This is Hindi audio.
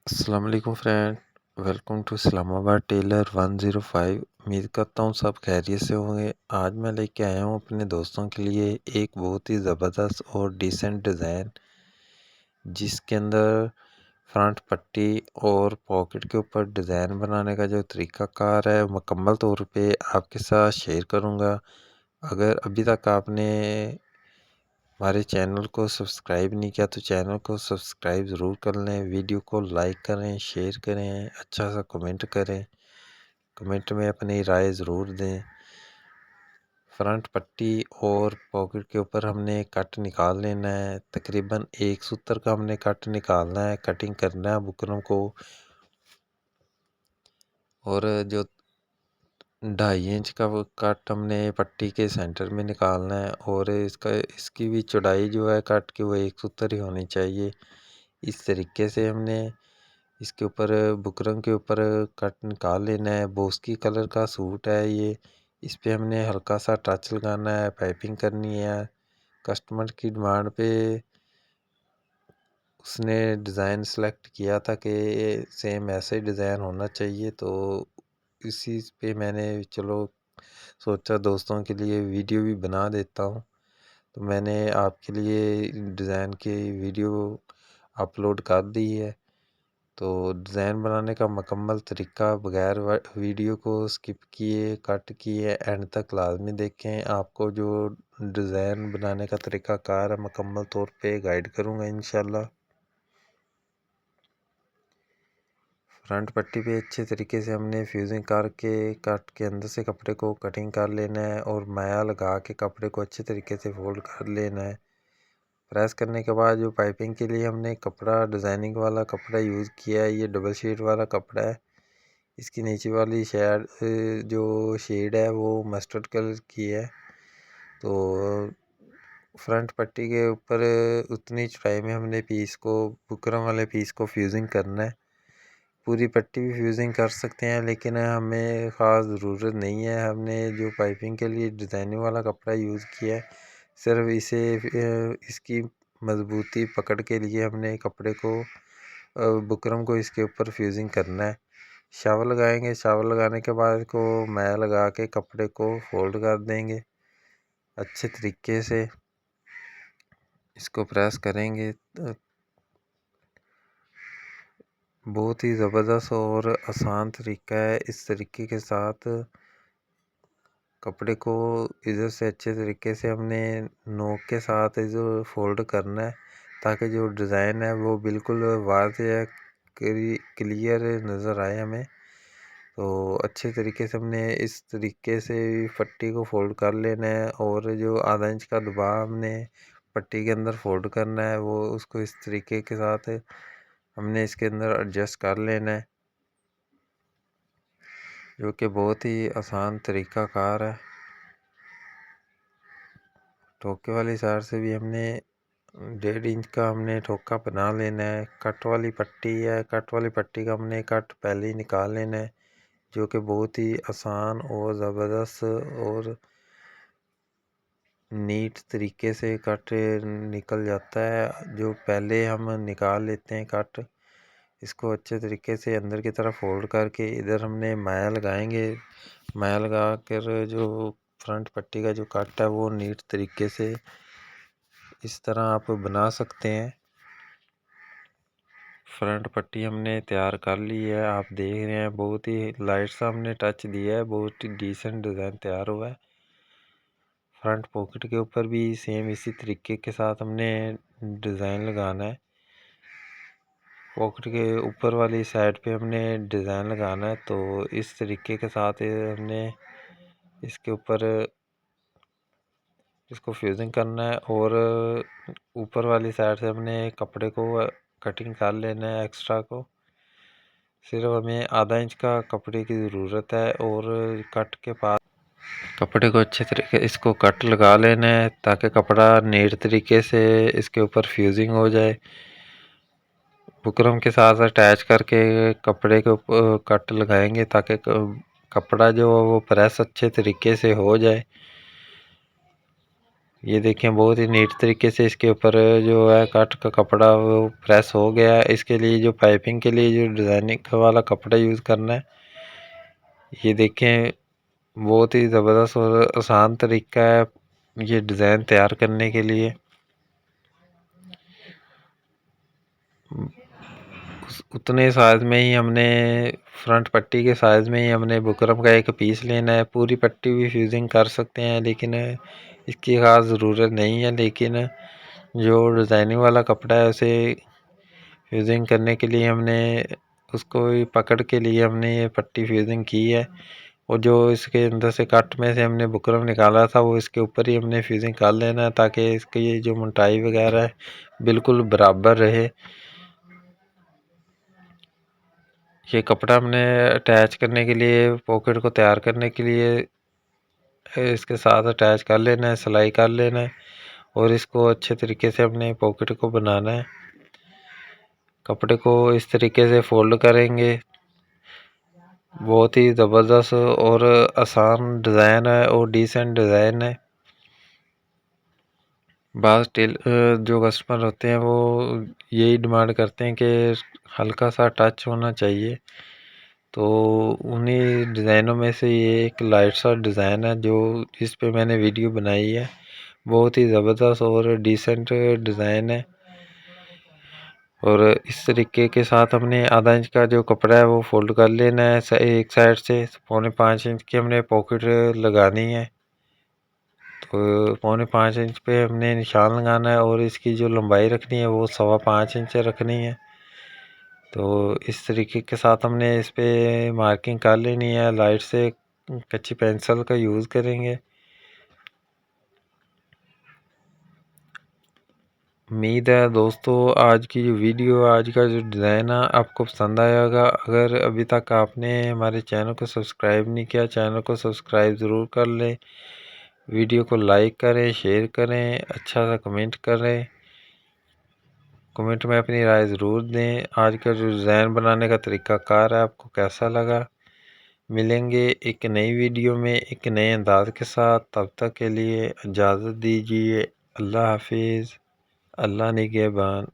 अस्सलाम वालेकुम friend. Welcome to Islamabad tailor 105। उम्मीद करता हूँ सब खैरियत से होंगे। आज मैं लेके आया हूँ अपने दोस्तों के लिए एक बहुत ही ज़बरदस्त और डिसेंट डिज़ाइन, जिसके अंदर फ्रंट पट्टी और पॉकेट के ऊपर डिज़ाइन बनाने का जो तरीक़ाकार है मुकम्मल तौर पे आपके साथ शेयर करूँगा। अगर अभी तक आपने हमारे चैनल को सब्सक्राइब नहीं किया तो चैनल को सब्सक्राइब ज़रूर कर लें, वीडियो को लाइक करें, शेयर करें, अच्छा सा कमेंट करें, कमेंट में अपनी राय ज़रूर दें। फ्रंट पट्टी और पॉकेट के ऊपर हमने कट निकाल लेना है। तकरीबन 1 सूत्र का हमने कट निकालना है, कटिंग करना है बुकरम को। और जो 2.5 इंच का वो कट हमने पट्टी के सेंटर में निकालना है और इसकी भी चौड़ाई जो है कट की वो 1 सूत्र ही होनी चाहिए। इस तरीके से हमने इसके ऊपर बुकरम के ऊपर कट निकाल लेना है। बोस्की कलर का सूट है ये, इस पे हमने हल्का सा टच लगाना है, पाइपिंग करनी है। कस्टमर की डिमांड पे उसने डिज़ाइन सेलेक्ट किया था कि सेम ऐसे डिज़ाइन होना चाहिए, तो इसी पे मैंने चलो सोचा दोस्तों के लिए वीडियो भी बना देता हूँ। तो मैंने आपके लिए डिज़ाइन की वीडियो अपलोड कर दी है। तो डिज़ाइन बनाने का मुकम्मल तरीका बगैर वीडियो को स्किप किए कट किए एंड तक लाजमी देखें। आपको जो डिज़ाइन बनाने का तरीक़ाकार है मुकम्मल तौर पे गाइड करूँगा इंशाल्लाह। फ्रंट पट्टी पे अच्छे तरीके से हमने फ्यूजिंग करके कट के अंदर से कपड़े को कटिंग कर लेना है और माया लगा के कपड़े को अच्छे तरीके से फोल्ड कर लेना है। प्रेस करने के बाद जो पाइपिंग के लिए हमने कपड़ा डिज़ाइनिंग वाला कपड़ा यूज़ किया है, ये डबल शेड वाला कपड़ा है। इसकी नीचे वाली जो शेड है वो मस्टर्ड कलर की है। तो फ्रंट पट्टी के ऊपर उतनी चौड़ाई में हमने पीस को बुकरम वाले पीस को फ्यूजिंग करना है। पूरी पट्टी भी फ्यूजिंग कर सकते हैं लेकिन हमें ख़ास ज़रूरत नहीं है। हमने जो पाइपिंग के लिए डिज़ाइनिंग वाला कपड़ा यूज़ किया है, सिर्फ इसकी मजबूती पकड़ के लिए हमने कपड़े को बुकरम को इसके ऊपर फ्यूजिंग करना है। शावर लगाएंगे, शावर लगाने के बाद को मैल लगा के कपड़े को फोल्ड कर देंगे। अच्छे तरीके से इसको प्रेस करेंगे। बहुत ही ज़बरदस्त और आसान तरीका है। इस तरीके के साथ कपड़े को इधर से अच्छे तरीके से हमने नोक के साथ इधर फोल्ड करना है ताकि जो डिज़ाइन है वो बिल्कुल वाज़ेह क्लियर नज़र आए हमें। तो अच्छे तरीके से हमने इस तरीके से पट्टी को फोल्ड कर लेना है और जो आधा इंच का दबाव हमने पट्टी के अंदर फोल्ड करना है वो उसको इस तरीके के साथ हमने इसके अंदर एडजस्ट कर लेना है, जो कि बहुत ही आसान तरीक़ाकार है। ठोके वाली साइड से भी हमने 1.5 इंच का हमने ठोका बना लेना है। कट वाली पट्टी है, कट वाली पट्टी का हमने कट पहले ही निकाल लेना है, जो कि बहुत ही आसान और ज़बरदस्त और नीट तरीके से कट निकल जाता है। जो पहले हम निकाल लेते हैं कट, इसको अच्छे तरीके से अंदर की तरफ फोल्ड करके इधर हमने माया लगाएंगे। माया लगा कर जो फ्रंट पट्टी का जो कट है वो नीट तरीके से इस तरह आप बना सकते हैं। फ्रंट पट्टी हमने तैयार कर ली है, आप देख रहे हैं बहुत ही लाइट सा हमने टच दिया है, बहुत ही डिसेंट डिज़ाइन तैयार हुआ है। फ्रंट पॉकेट के ऊपर भी सेम इसी तरीके के साथ हमने डिज़ाइन लगाना है। पॉकेट के ऊपर वाली साइड पे हमने डिज़ाइन लगाना है, तो इस तरीके के साथ हमने इसके ऊपर इसको फ्यूजिंग करना है और ऊपर वाली साइड से हमने कपड़े को कटिंग कर लेना है। एक्स्ट्रा को सिर्फ हमें आधा इंच का कपड़े की ज़रूरत है और कट के पास कपड़े को अच्छे तरीके इसको कट लगा लेना है ताकि कपड़ा नीट तरीके से इसके ऊपर फ्यूजिंग हो जाए। बुकरम के साथ अटैच करके कपड़े के ऊपर कट लगाएंगे ताकि कपड़ा जो वो प्रेस अच्छे तरीके से हो जाए। ये देखें बहुत ही नीट तरीके से इसके ऊपर जो है कट का कपड़ा वो प्रेस हो गया है। इसके लिए जो पाइपिंग के लिए जो डिज़ाइनिंग वाला कपड़ा यूज़ करना है, ये देखें बहुत ही ज़बरदस्त और आसान तरीका है ये डिज़ाइन तैयार करने के लिए। उतने साइज़ में ही हमने फ्रंट पट्टी के साइज़ में ही हमने बुकरम का एक पीस लेना है। पूरी पट्टी भी फ्यूजिंग कर सकते हैं लेकिन इसकी ख़ास ज़रूरत नहीं है, लेकिन जो डिज़ाइनिंग वाला कपड़ा है उसे फ्यूजिंग करने के लिए हमने उसको पकड़ के लिए हमने ये पट्टी फ्यूजिंग की है। और जो इसके अंदर से कट में से हमने बुकरम निकाला था वो इसके ऊपर ही हमने फ्यूजिंग कर लेना है, ताकि इसकी ये जो मोटाई वगैरह है बिल्कुल बराबर रहे। ये कपड़ा हमने अटैच करने के लिए, पॉकेट को तैयार करने के लिए इसके साथ अटैच कर लेना है, सिलाई कर लेना है और इसको अच्छे तरीके से अपने पॉकेट को बनाना है। कपड़े को इस तरीके से फोल्ड करेंगे। बहुत ही ज़बरदस्त और आसान डिज़ाइन है और डिसेंट डिज़ाइन है। बाज़ जो कस्टमर होते हैं वो यही डिमांड करते हैं कि हल्का सा टच होना चाहिए, तो उन्हीं डिज़ाइनों में से ये एक लाइट सा डिज़ाइन है जो इस पे मैंने वीडियो बनाई है। बहुत ही ज़बरदस्त और डिसेंट डिज़ाइन है। और इस तरीके के साथ हमने आधा इंच का जो कपड़ा है वो फोल्ड कर लेना है। एक साइड से 4.25 इंच की हमने पॉकेट लगानी है, तो 4.25 इंच पे हमने निशान लगाना है और इसकी जो लंबाई रखनी है वो 5.25 इंच रखनी है। तो इस तरीके के साथ हमने इस पे मार्किंग कर लेनी है। लाइट से कच्ची पेंसिल का यूज़ करेंगे। उम्मीद है दोस्तों आज की जो वीडियो, आज का जो डिज़ाइन है आपको पसंद आया होगा। अगर अभी तक आपने हमारे चैनल को सब्सक्राइब नहीं किया, चैनल को सब्सक्राइब ज़रूर कर लें। वीडियो को लाइक करें, शेयर करें, अच्छा सा कमेंट करें। कमेंट में अपनी राय ज़रूर दें। आज का जो डिज़ाइन बनाने का तरीक़ाकार है आपको कैसा लगा। मिलेंगे एक नई वीडियो में एक नए अंदाज के साथ। तब तक के लिए इजाज़त दीजिए। अल्लाह हाफिज़। अल्लाह निगहबान।